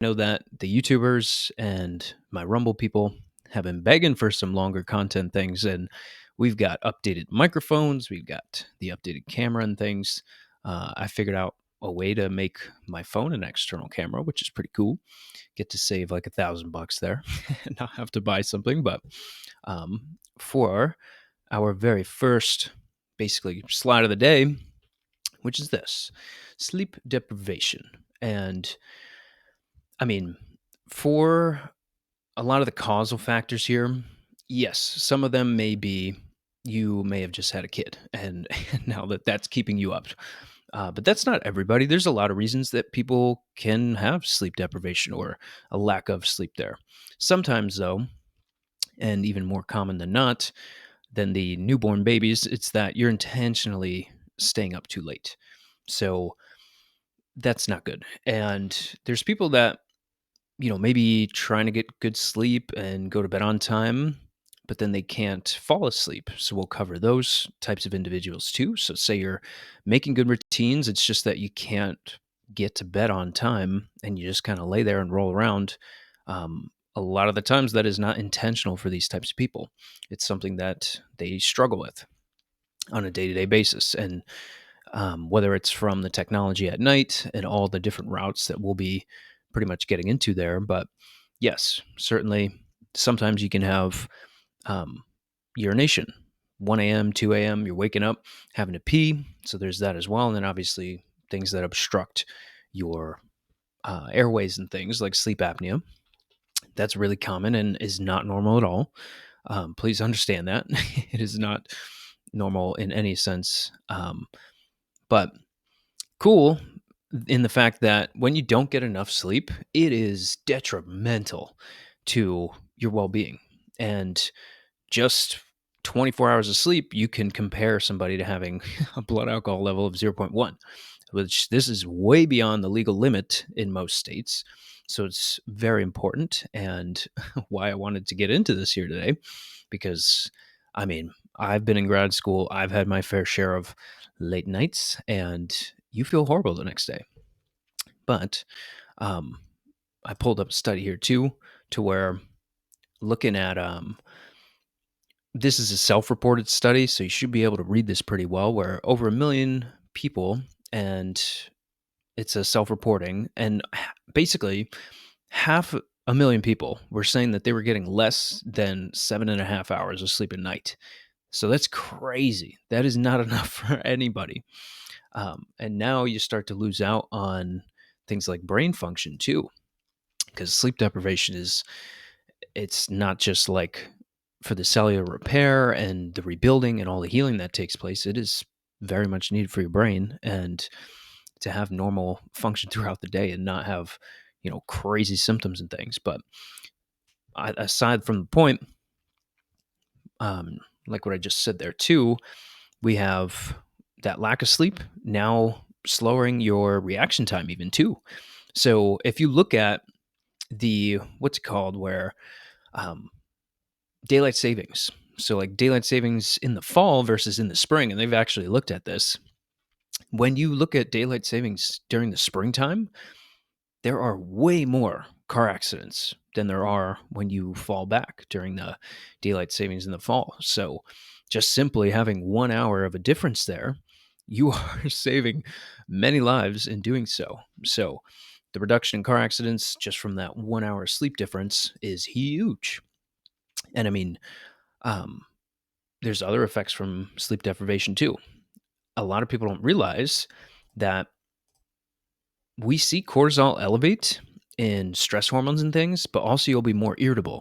Know that the YouTubers and my Rumble people have been begging for some longer content things, and we've got updated microphones, we've got the updated camera and things. I figured out a way to make my phone an external camera, which is pretty cool. Get to save like $1,000 there and not have to buy something. But for our very first, basically, slide of the day, which is this sleep deprivation. And I mean, for a lot of the causal factors here, yes, some of them may be you may have just had a kid and now that's keeping you up. But that's not everybody. There's a lot of reasons that people can have sleep deprivation or a lack of sleep there. Sometimes, though, and even more common than not, than the newborn babies, it's that you're intentionally staying up too late. So that's not good. And there's people that maybe trying to get good sleep and go to bed on time, but then they can't fall asleep. So we'll cover those types of individuals too. So say you're making good routines, it's just that you can't get to bed on time and you just kind of lay there and roll around. A lot of the times that is not intentional for these types of people. It's something that they struggle with on a day-to-day basis. And whether it's from the technology at night and all the different routes that we'll be pretty much getting into there. But yes, certainly sometimes you can have urination, 1 a.m., 2 a.m., you're waking up having to pee. So there's that as well. And then obviously things that obstruct your airways and things like sleep apnea. That's really common and is not normal at all. Please understand that. It is not normal in any sense. But cool in the fact that when you don't get enough sleep, it is detrimental to your well-being. And just 24 hours of sleep, you can compare somebody to having a blood alcohol level of zero point 0.1, which this is way beyond the legal limit in most states. So it's very important, and why I wanted to get into this here today, because I mean, I've been in grad school, I've had my fair share of late nights, and you feel horrible the next day. But um, I pulled up a study here too, to where looking at this is a self-reported study, so you should be able to read this pretty well. Where over 1 million people, and it's a self-reporting, and basically half a million people were saying that they were getting less than 7.5 hours of sleep a night. So that's crazy. That is not enough for anybody. And now you start to lose out on things like brain function too, because sleep deprivation it's not just like for the cellular repair and the rebuilding and all the healing that takes place. It is very much needed for your brain and to have normal function throughout the day and not have crazy symptoms and things. But aside from the point, like what I just said there too, we have that lack of sleep now slowing your reaction time even too. So if you look at the what's it called, where um, daylight savings, so like daylight savings in the fall versus in the spring, and they've actually looked at this. When you look at daylight savings during the springtime, there are way more car accidents than there are when you fall back during the daylight savings in the fall. So just simply having 1 hour of a difference there, you are saving many lives in doing so. So the reduction in car accidents just from that 1 hour sleep difference is huge. And I mean, um, there's other effects from sleep deprivation too. A lot of people don't realize that we see cortisol elevate in stress hormones and things, but also you'll be more irritable